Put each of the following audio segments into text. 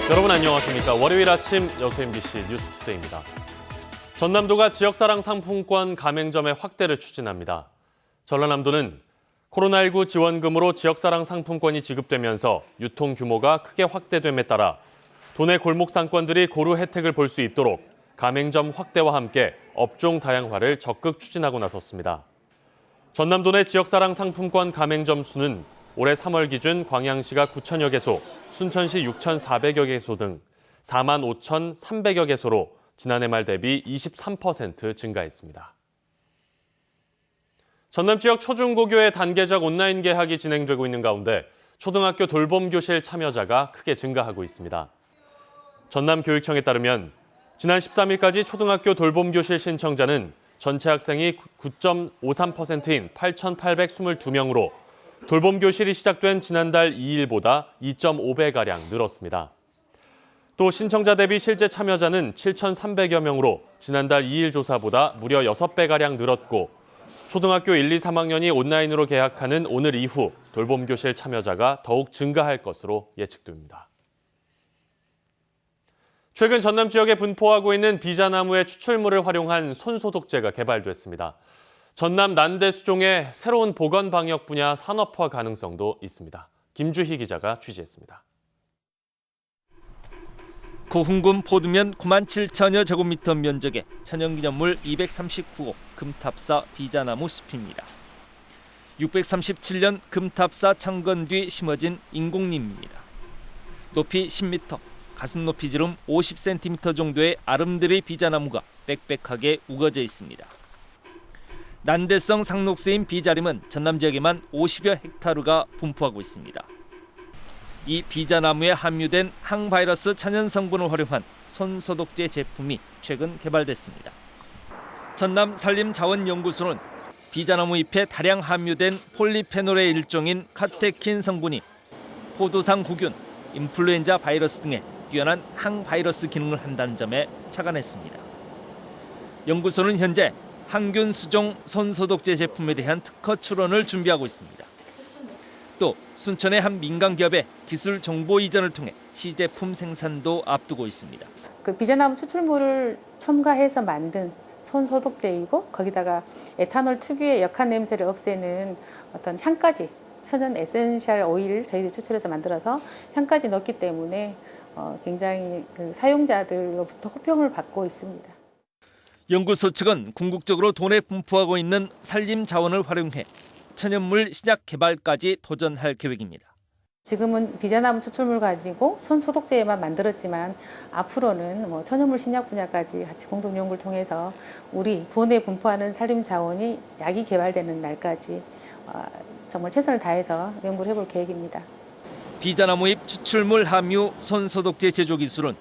여러분 안녕하십니까. 월요일 아침 여수 MBC 뉴스투데이입니다. 전남도가 지역사랑 상품권 가맹점의 확대를 추진합니다. 전라남도는 코로나19 지원금으로 지역사랑 상품권이 지급되면서 유통 규모가 크게 확대됨에 따라 도내 골목 상권들이 고루 혜택을 볼 수 있도록 가맹점 확대와 함께 업종 다양화를 적극 추진하고 나섰습니다. 전남도 내 지역사랑 상품권 가맹점 수는 올해 3월 기준 광양시가 9천여 개소, 순천시 6,400여 개소 등 45,300여 개소로 지난해 말 대비 23% 증가했습니다. 전남 지역 초중고교의 단계적 온라인 개학이 진행되고 있는 가운데 초등학교 돌봄교실 참여자가 크게 증가하고 있습니다. 전남교육청에 따르면 지난 13일까지 초등학교 돌봄교실 신청자는 전체 학생이 9.53%인 8,822명으로 돌봄교실이 시작된 지난달 2일보다 2.5배가량 늘었습니다. 또 신청자 대비 실제 참여자는 7,300여 명으로 지난달 2일 조사보다 무려 6배가량 늘었고 초등학교 1, 2, 3학년이 온라인으로 개학하는 오늘 이후 돌봄교실 참여자가 더욱 증가할 것으로 예측됩니다. 최근 전남 지역에 분포하고 있는 비자나무의 추출물을 활용한 손소독제가 개발됐습니다. 전남 난대수종의 새로운 보건 방역 분야 산업화 가능성도 있습니다. 김주희 기자가 취재했습니다. 고흥군 포두면 9만 7천여 제곱미터 면적의 천연기념물 239호 금탑사 비자나무 숲입니다. 637년 금탑사 창건 뒤 심어진 인공림입니다. 높이 10m, 가슴 높이 지름 50cm 정도의 아름드리 비자나무가 빽빽하게 우거져 있습니다. 난대성 상록수인 비자림은 전남 지역에만 50여 헥타르가 분포하고 있습니다. 이 비자나무에 함유된 항바이러스 천연 성분을 활용한 손소독제 제품이 최근 개발됐습니다. 전남 산림자원연구소는 비자나무 잎에 다량 함유된 폴리페놀의 일종인 카테킨 성분이 포도상 구균, 인플루엔자 바이러스 등의 뛰어난 항바이러스 기능을 한다는 점에 착안했습니다. 연구소는 현재 항균 수종 손소독제 제품에 대한 특허 출원을 준비하고 있습니다. 또 순천의 한 민간 기업의 기술 정보 이전을 통해 시제품 생산도 앞두고 있습니다. 그 비자나무 추출물을 첨가해서 만든 손소독제이고 거기다가 에탄올 특유의 역한 냄새를 없애는 어떤 향까지 천연 에센셜 오일 저희들이 추출해서 만들어서 향까지 넣기 때문에 굉장히 그 사용자들로부터 호평을 받고 있습니다. 연구소 측은 궁극적으로 도내 분포하고 있는 산림 자원을 활용해 천연물 신약 개발까지 도전할 계획입니다. 지금은 비자나무 추출물 가지고 손소독제만 만들었지만 앞으로는 천연물 신약 분야까지 같이 공동 연구를 통해서 우리 도내 분포하는 산림 자원이 약이 개발되는 날까지 정말 최선을 다해서 연구를 해볼 계획입니다. 비자나무 잎 추출물 함유 손소독제 제조 기술은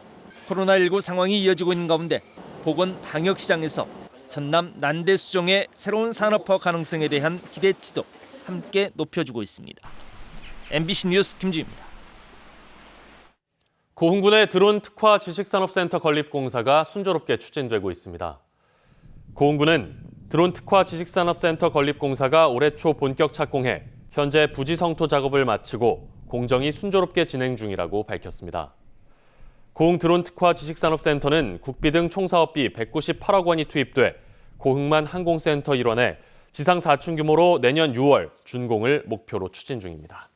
코로나19 상황이 이어지고 있는 가운데 보건 방역 시장에서 전남 난대수종의 새로운 산업화 가능성에 대한 기대치도 함께 높여주고 있습니다. MBC 뉴스 김주희입니다. 고흥군의 드론 특화 지식산업센터 건립 공사가 순조롭게 추진되고 있습니다. 고흥군은 드론 특화 지식산업센터 건립 공사가 올해 초 본격 착공해 현재 부지 성토 작업을 마치고 공정이 순조롭게 진행 중이라고 밝혔습니다. 고흥 드론 특화 지식산업센터는 국비 등 총사업비 198억 원이 투입돼 고흥만 항공센터 일원에 지상 4층 규모로 내년 6월 준공을 목표로 추진 중입니다.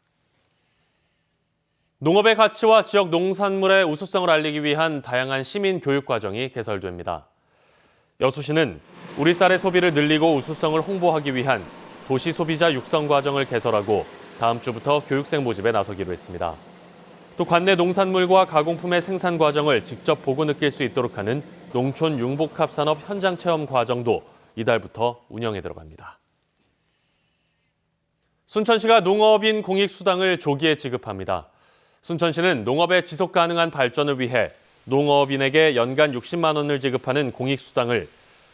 농업의 가치와 지역 농산물의 우수성을 알리기 위한 다양한 시민 교육 과정이 개설됩니다. 여수시는 우리 쌀의 소비를 늘리고 우수성을 홍보하기 위한 도시 소비자 육성 과정을 개설하고 다음 주부터 교육생 모집에 나서기로 했습니다. 또 관내 농산물과 가공품의 생산 과정을 직접 보고 느낄 수 있도록 하는 농촌 융복합 산업 현장 체험 과정도 이달부터 운영에 들어갑니다. 순천시가 농업인 공익수당을 조기에 지급합니다. 순천시는 농업의 지속 가능한 발전을 위해 농업인에게 연간 60만 원을 지급하는 공익수당을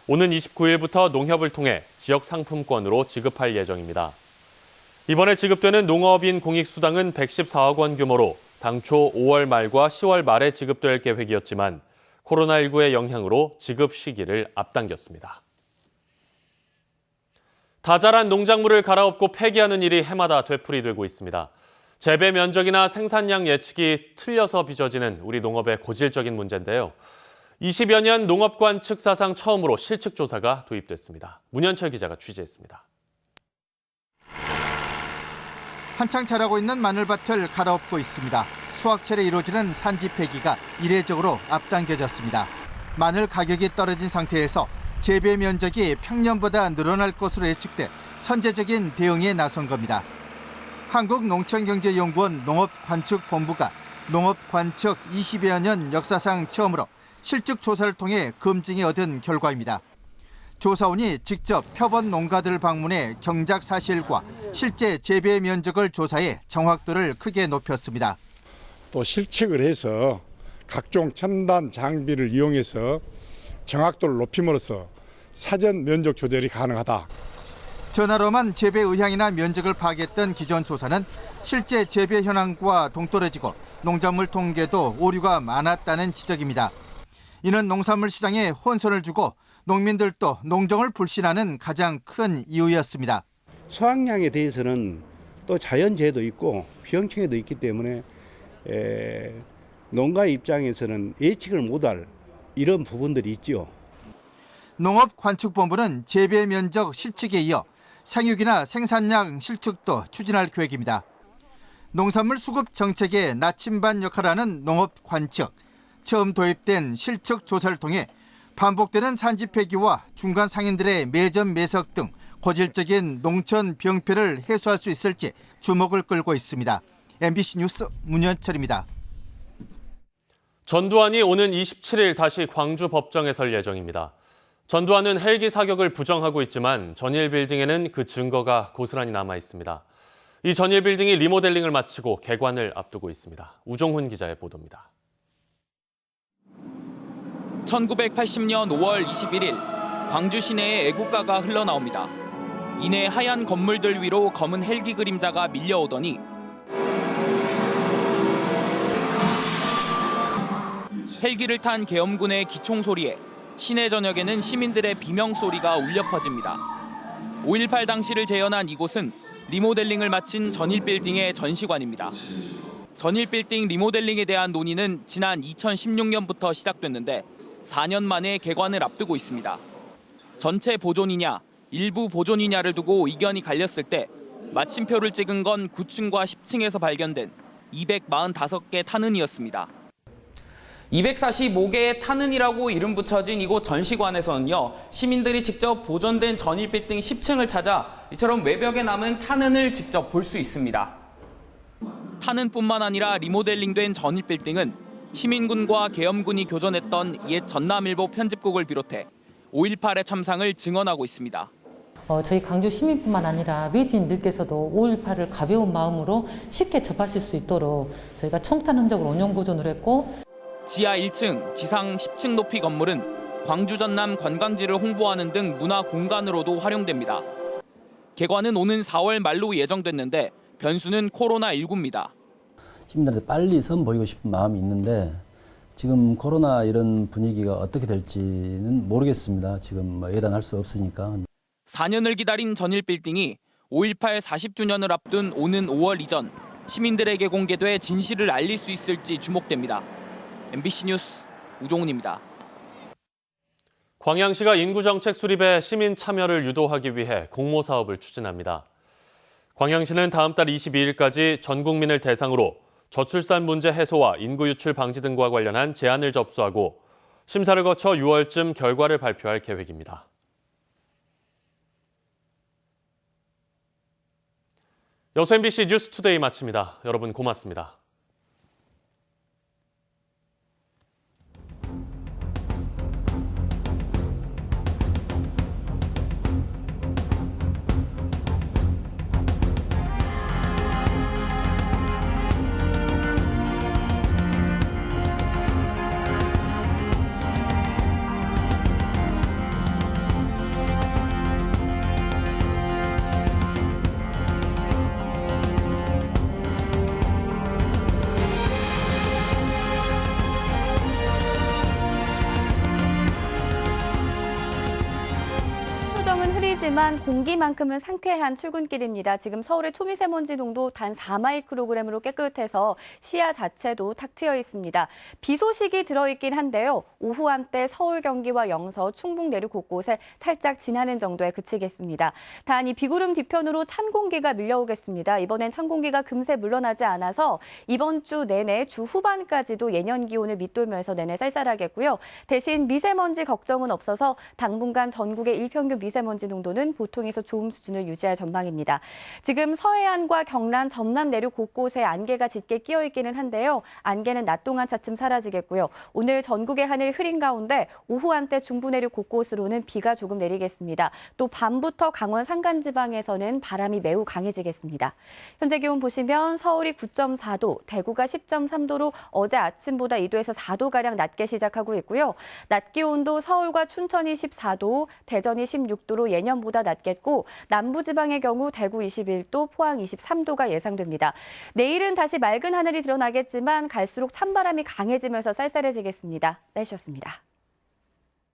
오는 29일부터 농협을 통해 지역 상품권으로 지급할 예정입니다. 이번에 지급되는 농업인 공익수당은 114억 원 규모로 당초 5월 말과 10월 말에 지급될 계획이었지만 코로나19의 영향으로 지급 시기를 앞당겼습니다. 다 자란 농작물을 갈아엎고 폐기하는 일이 해마다 되풀이되고 있습니다. 재배 면적이나 생산량 예측이 틀려서 빚어지는 우리 농업의 고질적인 문제인데요. 20여 년 농업관측 사상 처음으로 실측조사가 도입됐습니다. 문현철 기자가 취재했습니다. 한창 자라고 있는 마늘밭을 갈아엎고 있습니다. 수확철에 이루어지는 산지 폐기가 이례적으로 앞당겨졌습니다. 마늘 가격이 떨어진 상태에서 재배 면적이 평년보다 늘어날 것으로 예측돼 선제적인 대응에 나선 겁니다. 한국농촌경제연구원 농업관측본부가 농업관측 20여 년 역사상 처음으로 실측 조사를 통해 검증이 얻은 결과입니다. 조사원이 직접 표본 농가들을 방문해 경작 사실과 실제 재배 면적을 조사해 정확도를 크게 높였습니다. 또 실측을 해서 각종 첨단 장비를 이용해서 정확도를 높임으로써 사전 면적 조절이 가능하다. 전화로만 재배 의향이나 면적을 파악했던 기존 조사는 실제 재배 현황과 동떨어지고 농작물 통계도 오류가 많았다는 지적입니다. 이는 농산물 시장에 혼선을 주고 농민들도 농정을 불신하는 가장 큰 이유였습니다. 수확량에 대해서는 또 자연재해도 있고 병충해도 있기 때문에 농가 입장에서는 예측을 못할 이런 부분들이 있죠. 농업관측본부는 재배 면적 실측에 이어 생육이나 생산량 실측도 추진할 계획입니다. 농산물 수급 정책의 나침반 역할을 하는 농업관측. 처음 도입된 실측 조사를 통해 반복되는 산지 폐기와 중간 상인들의 매점 매석 등 고질적인 농촌 병폐를 해소할 수 있을지 주목을 끌고 있습니다. MBC 뉴스 문현철입니다. 전두환이 오는 27일 다시 광주 법정에 설 예정입니다. 전두환은 헬기 사격을 부정하고 있지만 전일 빌딩에는 그 증거가 고스란히 남아 있습니다. 이 전일 빌딩이 리모델링을 마치고 개관을 앞두고 있습니다. 우종훈 기자의 보도입니다. 1980년 5월 21일 광주 시내에 애국가가 흘러나옵니다. 이내 하얀 건물들 위로 검은 헬기 그림자가 밀려오더니 헬기를 탄 계엄군의 기총 소리에 시내 전역에는 시민들의 비명 소리가 울려 퍼집니다. 5.18 당시를 재현한 이곳은 리모델링을 마친 전일 빌딩의 전시관입니다. 전일 빌딩 리모델링에 대한 논의는 지난 2016년부터 시작됐는데 4년 만에 개관을 앞두고 있습니다. 전체 보존이냐, 일부 보존이냐를 두고 의견이 갈렸을 때 마침표를 찍은 건 9층과 10층에서 발견된 245개 탄흔이었습니다. 245개의 탄흔이라고 이름 붙여진 이곳 전시관에서는요, 시민들이 직접 보존된 전일 빌딩 10층을 찾아 이처럼 외벽에 남은 탄흔을 직접 볼 수 있습니다. 탄흔뿐만 아니라 리모델링된 전일 빌딩은 시민군과 계엄군이 교전했던 옛 전남일보 편집국을 비롯해 5.18의 참상을 증언하고 있습니다. 저희 광주 시민뿐만 아니라 외지인들께서도 5.18을 가벼운 마음으로 쉽게 접하실 수 있도록 저희가 청탄 흔적을 원형 보존을 했고, 지하 1층, 지상 10층 높이 건물은 광주 전남 관광지를 홍보하는 등 문화 공간으로도 활용됩니다. 개관은 오는 4월 말로 예정됐는데 변수는 코로나19입니다. 시민들한테 빨리 선보이고 싶은 마음이 있는데 지금 코로나 이런 분위기가 어떻게 될지는 모르겠습니다. 지금 예단할 수 없으니까. 4년을 기다린 전일 빌딩이 5.18 40주년을 앞둔 오는 5월 이전 시민들에게 공개돼 진실을 알릴 수 있을지 주목됩니다. MBC 뉴스 우종훈입니다. 광양시가 인구정책 수립에 시민 참여를 유도하기 위해 공모사업을 추진합니다. 광양시는 다음 달 22일까지 전 국민을 대상으로 저출산 문제 해소와 인구 유출 방지 등과 관련한 제안을 접수하고 심사를 거쳐 6월쯤 결과를 발표할 계획입니다. 여수 MBC 뉴스투데이 마칩니다. 여러분 고맙습니다. 서울이지만 공기만큼은 상쾌한 출근길입니다. 지금 서울의 초미세먼지 농도 단 4마이크로그램으로 깨끗해서 시야 자체도 탁 트여 있습니다. 비 소식이 들어있긴 한데요. 오후 한때 서울, 경기와 영서, 충북 내륙 곳곳에 살짝 지나는 정도에 그치겠습니다. 단 이 비구름 뒤편으로 찬 공기가 밀려오겠습니다. 이번엔 찬 공기가 금세 물러나지 않아서 이번 주 내내 주 후반까지도 예년 기온을 밑돌면서 내내 쌀쌀하겠고요. 대신 미세먼지 걱정은 없어서 당분간 전국의 일평균 미세먼지 농도는 보통에서 좋음 수준을 유지할 전망입니다. 지금 서해안과 경남, 전남 내륙 곳곳에 안개가 짙게 끼어 있기는 한데요. 안개는 낮 동안 차츰 사라지겠고요. 오늘 전국의 하늘 흐린 가운데 오후 한때 중부 내륙 곳곳으로는 비가 조금 내리겠습니다. 또 밤부터 강원 산간지방에서는 바람이 매우 강해지겠습니다. 현재 기온 보시면 서울이 9.4도, 대구가 10.3도로 어제 아침보다 2도에서 4도가량 낮게 시작하고 있고요. 낮 기온도 서울과 춘천이 14도, 대전이 16도로 예년보다 낮겠고 남부지방의 경우 대구 21도, 포항 23도가 예상됩니다. 내일은 다시 맑은 하늘이 드러나겠지만 갈수록 찬바람이 강해지면서 쌀쌀해지겠습니다. 날씨였습니다.